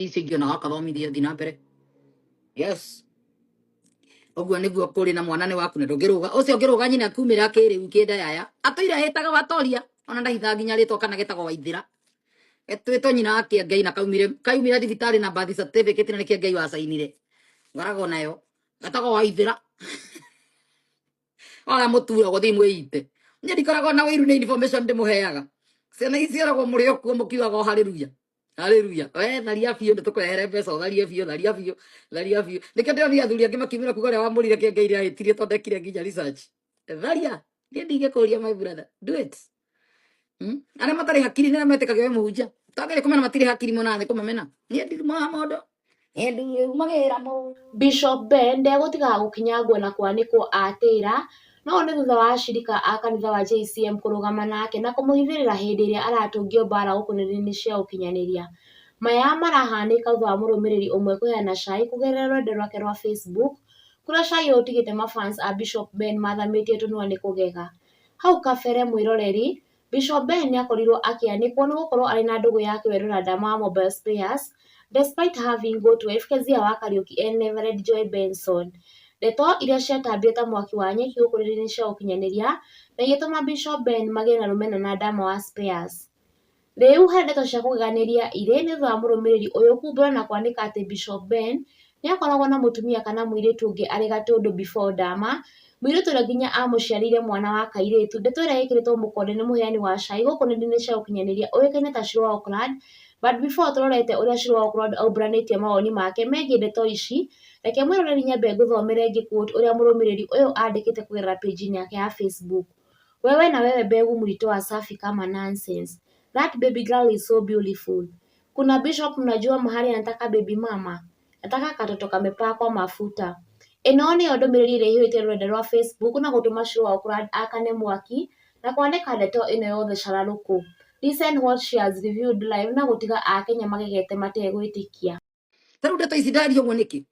Ici na akathomithia thina mbere. Yes. Oguo niguo kuri na mwana ni waku na ndugiruga ucio ngiruga nyina kumira kiriu kinda yaya atuira hitaga watoria ona ndahitha nginya ritwa kana getago waithira etwito nyina akia ngai na kaumira thibitari na birth certificate na nikia ngai wa sainire ngarago nayo getago waithira ona mutura go thimwe ite nya ndikarago na wiru ni information ndimuheaga ciana iciaragwo muri okuo mukiugaga haleluya haleluya we tharia biũ nditukurehere mbeca tharia biũ nikio ndio athuri angi makimira kuga ria wamurire ke ngai ria hitirie tondekire nginya research tharia ni ndigekuria my brother do it ana matari hakiri nira metikaga we muhunja tagere kumena matiri hakiri mona thĩ kumamena ni ndi mondo ndi magira mo Bishop Ben ndegutiga Gukinyangwa na kwanĩkwo atĩra no nĩ thutha wa ashirika a kanitha wa JCM kũrũgama nake na kũmũhithĩrĩra hĩndĩ ĩrĩa aratũngio mbara gũkũ nenda-inĩ cia ũkinyanĩria. Maya marahanĩka thutha wa mũrũmĩrĩri ũmwe kũheana cai kũgerera rwendo rwake rwa Facebook kũrĩa cai ũtigĩte mafans a Bishop Ben mathamĩtie tũnua nĩ kũgega. Hau kabere mwĩroreri Bishop Ben nĩakorirwo akĩanĩkwo nĩ gũkorwo arĩ na ndũgũ ya kĩwerũra ndama wa mobile spares despite having got wife Kezia wa Kariuki and Reverend Joy Benson. Ndeto iria ciatambire ta mwaki wa nyeki gũkũ nenda-inĩ cia ũkinyanĩria na igĩtũma Bishop Ben magĩe na rũmena na ndama wa spares. Rĩu he ndeto cia kũgeganĩria irĩ nĩ thutha wa mũrũmĩrĩri ũyũ kumbũra na kwanĩka atĩ Bishop Ben nĩakoragwo na mũtumia kana mũirĩtu ũngĩ arĩ gatũndũ before ndama, mũirĩtu ũrĩa nginya amũciarĩire mwana wa kairĩtu. Ndeto ĩrĩa ĩkĩrĩtwo mũkonde nĩ mũheani wa cai gũkũ nenda-inĩ cia ũkinyanĩria ũĩkaine ta Shîru wa Okland. But before tũrorete ũrĩa Shîru wa Okland aumbũranĩtie mawoni make megiĩ ndeto ici, reke mwĩroreri nyambe ngũthomere ngĩquote ũrĩa mũrũmĩrĩri ũyũ andĩkĩte kũgerera page-inĩ yake ya Facebook. Wewe na wewe mbegu mlitoa safi kama nonsense. That baby girl is so beautiful. Kuna Bishop mnajua mahali anataka baby mama. Nataka katoto kamepakwa mafuta. Ĩno nĩyo ndũmĩrĩri ĩrĩa ĩihũrĩte rũrenda rwa Facebook na gũtũma Shîru wa Okland akane mwaki na kwandĩka ndeto ĩno yothe cararũkũ. Listen what she has reviewed live na gũtiga Akenya magegete mategwĩtĩkia. Taru ndeto ici ndario mo niki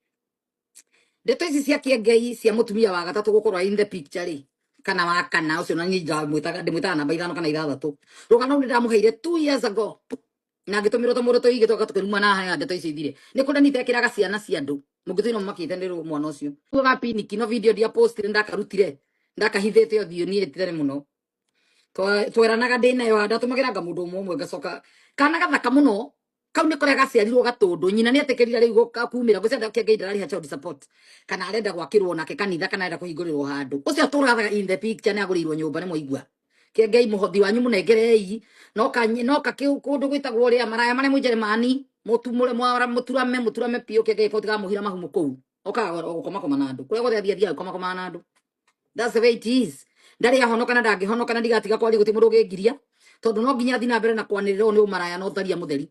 ndeto ici cia kĩengei cia mũtumia wa gatatũ gũkorwo in the picture ri kana wa kana ucio na nyinga ndimwitaga namba 5 kana 6 rugano nĩ ndamuheire 2 years ago na ngĩtũmĩrwo tũmũrũ tũingĩ tũka tũkĩruma na haya ndeto ici ithire nĩ kũrĩa nitekĩraga ciana cia andũ mũngĩthino makĩte nĩ mwana ũcio tuga piniki no video dia post ndakarutire ndakahithĩte ũthiũ niĩ tĩrĩ mũno tweranaga ndĩnayo ndatũmagĩranga mũndũ ũmwe ngacoka kana gathaka mũno kau nĩ kũrĩa gaciarirwo gatũndũ nyina nĩ etĩkĩrire rĩu kumĩra gũcenda kĩengei ndararĩha child support kana arenda gwakĩrwo nake kanitha kana arenda kũhingũrĩrwo handũ ũcio atũraga in the picture nĩ agũrĩirwo nyũmba nĩ mwaigua kĩengei mũhothi wanyu mũnengerei noka kũndũ gwĩtagwo ũrĩa maraya marĩa mũnjeremani mũturame piũ kĩengei ko tigamũhira mahumo kũu okaga gũkomakoma na andũ kũrĩa gothe athiathiaga gũkomakoma na andũ. That's the way it is. Ndari ahonoka na ndangĩhonoka na ndigatiga kwaria gũtĩ mũndũ ũngĩngiria tondũ no nginya thiĩ na mbere na kwanĩrĩrwo nĩ ũmaraya na ũtharia mũtheri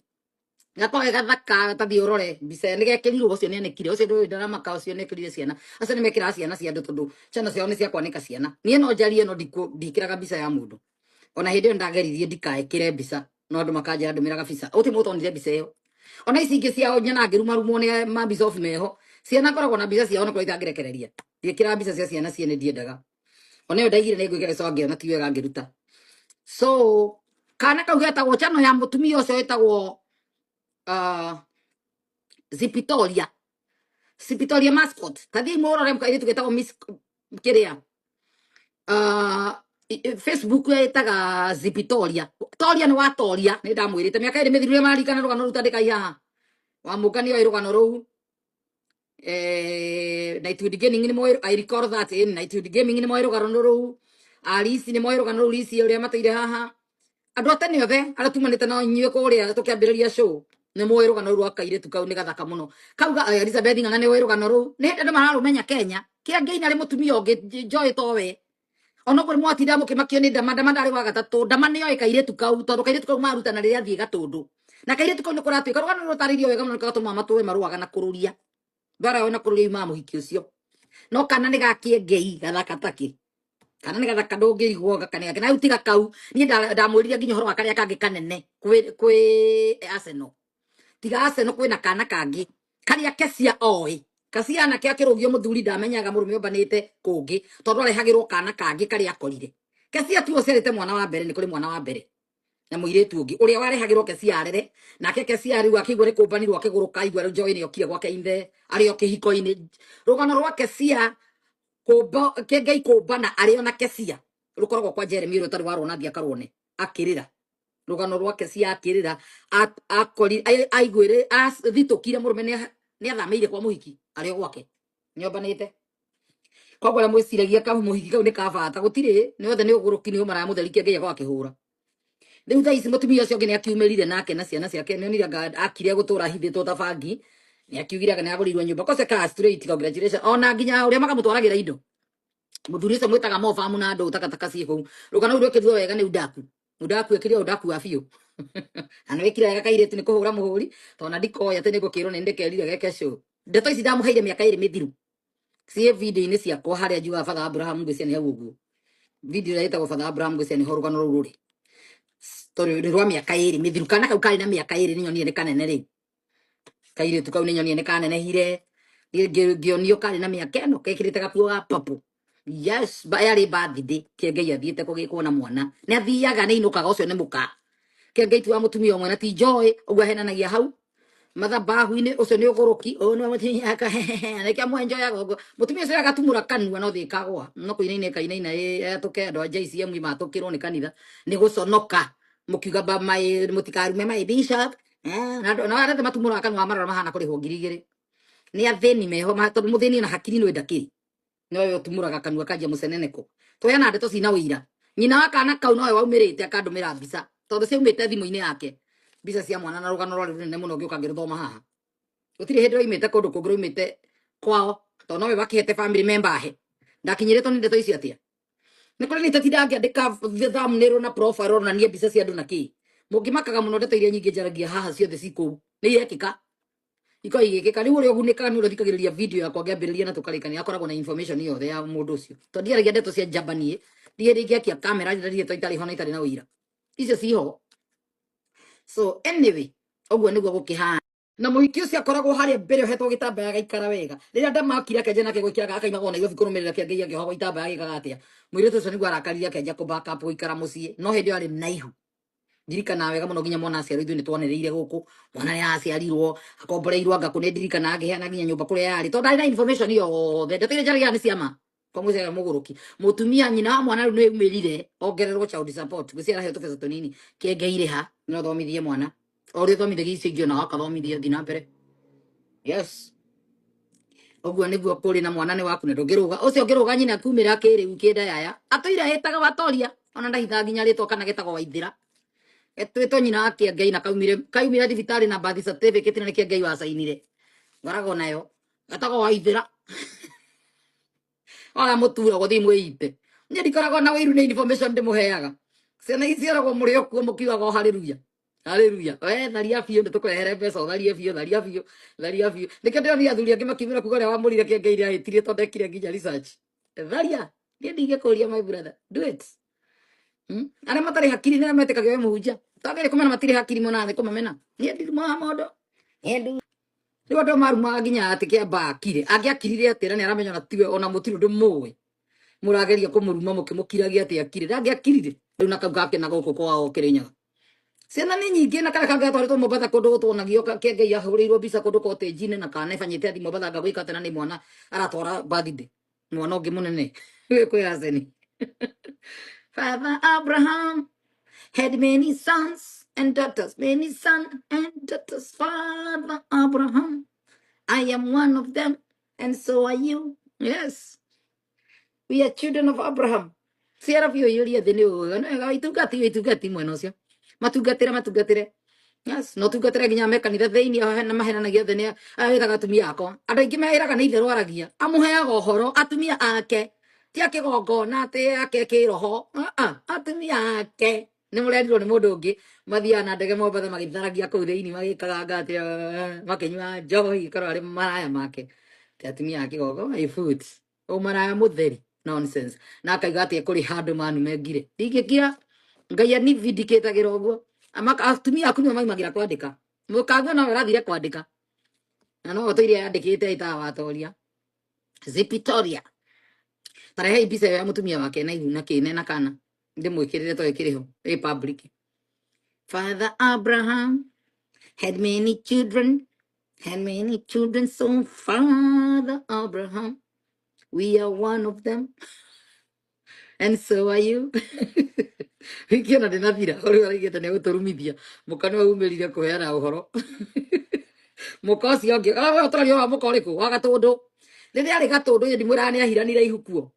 gakoge gathaka tathi ũrore mbica nĩ gekĩrirwo ũcio nĩ anĩkire ũcio ndũĩ ndaramaka ũcio nĩ ekĩrire ciana acio nĩ mekĩraga ciana cia andũ tondũ ciana ciao nĩ cia kwanĩka ciana niĩ no njarie no ndikĩraga mbica ya mũndũ ona hĩndĩ ĩyo ndageririe ndikaĩkĩre mbica no andũ makanjĩra ndũmĩraga mbica ũti mũtonire mbica ĩyo ona ici ingĩ ciao nyana ngĩrumarumwo nĩ mabicof meho ciana ngoragwo na mbica ciao na kũrĩa itangĩrekereria ndiĩkĩraga mbica cia ciana ciene ndiendaga ona yo ndaigire nĩ ngwĩkĩra gĩcoa ngĩona ti wega ngĩruta so kana kau getagwo chano ya mũtumia ũcio wĩtagwo Zipitoria mascot tathi mũrore mkaire tugetagwo miss kĩrĩa Facebook ĩtaga Zipitoria Toria nĩ wa Toria nĩ ndamwĩrĩte mĩaka ĩrĩ mĩthiru marikana rũgano rũta ndĩkai haha wa mũkani wa rũgano rũu night with gaming ni moyo I record that in night with gaming ni moyo rũgano rũu Alice ni moyo rũgano rũu Alice ũrĩa mateire haha andũ atene othe arĩa tumanĩte na inyuĩ kũrĩa tũkĩambĩrĩria show nĩ moyo rũgano rũu akairĩtu kau nĩ gathaka mũno kauga Elizabeth ng'ang'a nĩ moyo rũgano rũu nĩ andũ mararũmenya Kenya kĩengei narĩ mũtumia ũngĩ Joy towe ona kũrĩ mwatinda mũkĩmakio nĩ ndama ndarĩ wa gatatũ ndama nĩyo ĩkairĩtu kau tondũ kairĩtu kau marutana rĩrĩa athiĩ gatũndũ na kairĩtu kau nĩ kũratuĩka rũgano rũtarĩirio wega mũno gatũma matũwe marũaga na kũrũria bara ona kũrũria ima mũhiki ũcio no kana nĩ gakĩengei gathaka takĩ kana nĩ gathaka ndũngĩigwo gakanĩa na rĩu tiga kau niĩ ndamwĩrire nginya ũhoro wa karĩa kangĩ kanene kwĩ Arsenal tiga Arsenal kwĩna kana kangĩ karĩa Kezia oĩ Kezia na kĩakĩrũgio mũthuri ndamenyaga mũrũme ũmbanĩte kũngĩ tondũ arehagĩrwo kana kangĩ karĩa akorire Kezia tu ũciarĩte mwana wa mbere nĩ kũrĩ mwana wa mbere na muiretu ungi uria warehagirwo kesiarere nake kesiari wakigwo ni kumbanirwo akiguruka igwa ru joini okire gwake inde ari okihiko-ini rugano rwake cia kumba kengai kumbana ari ona kesia rukoragwo kwa Jeremy ru tari warona thia karwone akirira rugano rwake cia akirira akori aigwire thitukire murume ni athameire kwa muhiki ari gwake nyombanite koguo la mwiciragia ka muhiki kau ni kabata gutire ni othe ni uguruki ni mara mutherikia ngai gwake hura riu thaa ici mutumia ucio ngi ni akiumirire nake na ciana ciake ni oniraga akire gutura hithitwo tabangi ni akiugiraga ni agurirwo nyumba kose ka straight congratulations ona nginya uria makamutwaragira indo muthuri ucio mwitaga mofamu na andu takataka cie kuu rugano ru rwekithwo wega ni udaku ekiria udaku wa biu ana wekira wega kaire ni kuhura muhuri tona ndikoya tene gukirwo ni ndekerire geke show ndeto ici ndamuheire miaka 2 mithiru cie video ni ciakwa haria juga Father Abraham ngwicia ni hau uguo video ira itagwo Father Abraham ngwicia ni ho rugano ru ruri story ni rwa miaka 2 mithiru kana kau kari na miaka 2 ni nyonire kanene ri kaire tu kau ni nyonire kanene hire ngionio kari na miaka eno kekirite gakuo ga papo yes bayari birthday kengai athiete kugikwo na mwana ni athiaga ni inukaga ucio ni muka kengai tu wa mutumia mwana ti joy ugwa henanagia hau mathabahu-ini ucio ni uguruki o no mutumia aka neke amwenjo ya gogo mutumia ucio agatumura kanua no thikagwa no kuinaine kainaina atuke andu a JCM imatukirwo ni kanitha ni guconoka mukiuga ba mai mutikarume mai bishop na arete matumura kanua marora mahana kuri ho 2,000 ni atheni meho tondu mutheni na hakiri no ndakiri no yo tumuraga kanua kajia museneneko toyana ndeto cina uira nyina wa kana kau nowe waumirite akandumira mbica tondu ciumite thimu-ini yake mbica cia mwana na rugano rwari runene muno ngiuka ngirithoma haha gutire hindi roimite kundu kungi roimite kwao tondu nowe bakihete family member he ndakinyiritwo ni ndeto ici atia ni kuri ni tatira ngiandika thumbnail na profile na nie mbica cia andu na ki mungimakaga muno ndeto iria nyingi njaragia haha ciothe ciku ni irekika iko igikika riu uri ogunika ni urathikagiriria video yakwa ngiambiriria na tukarikania akoragwo na information yothe ya mundu ucio to ndiaragia ndeto cia jabanie ndiaragia kia kamera ndiaragia to itari ho na itari na uira icio ciho so anyway oguo niguo gukihana na muhiki ucio akoragwo haria mbere hetwo gitambaya gaikara wega riria ndamakira kenja nake gwikiraga akaimaga ona Nairobi kurumirira kia ngai akihoga gitambaya gikaga atia mwiritu ucio niguo arakarire kenja ku backup guikara mucii no hindi ari naihu ndirikana wega muno nginya mwana aciarirwo ni twanereire guku mwana ni aciarirwo akomboreirwo anga kune ndirikana agiheana nginya nyumba kuria yari to ndari na information yothe ndeto iria njaragia ni ciama kwa mucere muguruki mutumia nyina wa mwana riu ni umirire ongererwo child support guciara he tubesa tunini kengeire ha no thomithie mwana ori thomithie icio ingĩ ona akathomithie thina mbere yes oguo niguo kuri na mwana ni waku na ndungiruga ucio ngiruga nyina kumira kiriu kinda yaya atuira hitaga watoria ona ndahitha nginya ritwa kana gitagwo waithira etwetwo nyina akia ngai na kaumire thibitari na birth certificate na nikia ngai wa sainire ngarago nayo gatagwo waithira ona mutura guthi mwite ni ndikoragwo na wiru ni information ndimuheaga ciana iciaragwo muri okuo mukiugaga haleluya haleluya we tharia biũ nĩtũkũrehere mbeca ũtharie biũ tharia biũ nĩkĩo ndĩronire athuri angĩ makiumĩra kuga ũrĩa wamũrire kĩenge iria ahĩtirie tondũ ekire nginya research tharia niĩ ndigĩkũria my brother do it arĩa matarĩ hakiri nĩarĩa metĩkagio we mũhunjia twagĩrĩ kũmena matirĩ hakiri mona thĩ kũmamena niĩ ndirumaga maũndũ rĩu andũ marumaga nginya atĩ kĩamba akire angĩakirire atĩra nĩaramenya ona tiwe ona mũtirũ ndĩmũĩ mũrageria kũmũruma mũkĩmũkiragia atĩ akire ndangĩakirire rĩu na kau gake na gũkũ kwao Kĩrĩnyaga ciana nĩ nyingĩ na kare kanga twarĩtwo Mombatha kũndũ gũtwonagio kĩengei ahũrĩirwo mbica kũndũ kotĩnji-inĩ na kana ebanyĩte athi Mombatha ngagwĩka atĩ na nĩ mwana aratwara birthday mwana ũngĩ mũnene kwĩra ceni Father Abraham had many sons and daughters, many sons and daughters. Father Abraham, I am one of them, and so are you. Yes, we are children of Abraham. Ciara biũ yũria thĩ nĩ ũũga no itungati mwena ũcio matungatĩre yes no tungatĩre nginya me kanitha thĩinĩ na mahenanagia thĩ nĩ wĩraga atumia akwa andũ aingĩ meraga nĩ itherũ aragia amũheaga ũhoro atumia ake ti akĩgongona atĩ ake kĩroho atumia ake nĩ mũrendirwo nĩ mũndũ ũngĩ mathiaga na ndege Mombatha magĩtharagia kũu thĩinĩ magĩkaga atĩ makĩnyua njohi korwo arĩ maraya make ti atumia a kĩgongo food ũmaraya mũtheri nonsense na akaiga atĩ kũrĩ handũ manu mengire ndingĩkira ngai anivindicatagĩra ũguo atumia aku nĩo maimagira kwandĩka mũkagua nawe ũrathire kwandĩka na no to iria yandĩkĩte itawatoria Zipitoria tarehe mbica ya mũtumia wake na ihu na kĩne na kana ndĩmwĩkĩrĩre to ĩkĩrĩ ho ĩ public Father Abraham had many children, so Father Abraham, we are one of them, and so are you. Wikiona ndinathira uri arigete ne uturumithia mukano umirire kuheana uhoro muka ucio ngi utari wa muka uriku wa gatundu riria ari gatundu ndimwira ni ahiranire ihukuo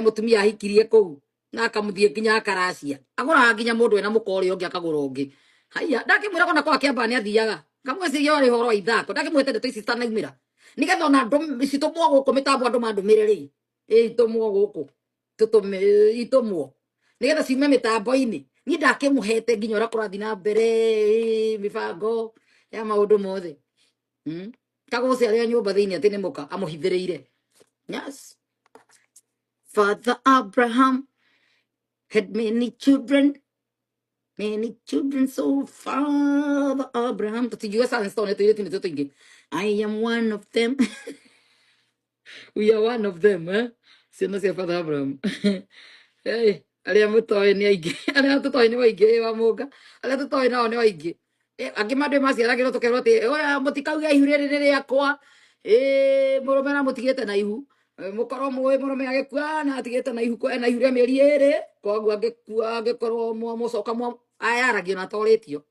mutumia ahikirie kuu na akamuthie nginya akaracia agura nginya mundu ena muka urio ngi akagura ungi haiya ndakimwira kona kwa kiamba ni athiaga kamweciria wari horo wa ithako ndakimwete ndeto ici citanaimira nigetha ona andu citumwo guku mitambo andu mandumire ri itumwo guku itumwo nigetha ciume mitambo-ini ni ndakimuhete nginya ura kurathi na mbere mibango ya maundu mothe kagucia aria nyumba thiini ati ni muka amuhithiriire. Yes, Father Abraham had many children, so Father Abraham tutijue sana stone tuile tuni tutingi I am one of them. We are one of them, eh? Ciana cia Father Abraham. Hey, aria mutoe ni aingi aria tutoe ni waingi wa munga aria tutoe nao ni waingi angi mandu maciaragirwo tukerwo ati oya mutikauge ihu riri riakwa murume na mutigite na ihu mukorwo muwi murume agikua na atigite na ihu ena ihu ria mieri iri koguo angikua angikorwo mucoka ayaragio na toritio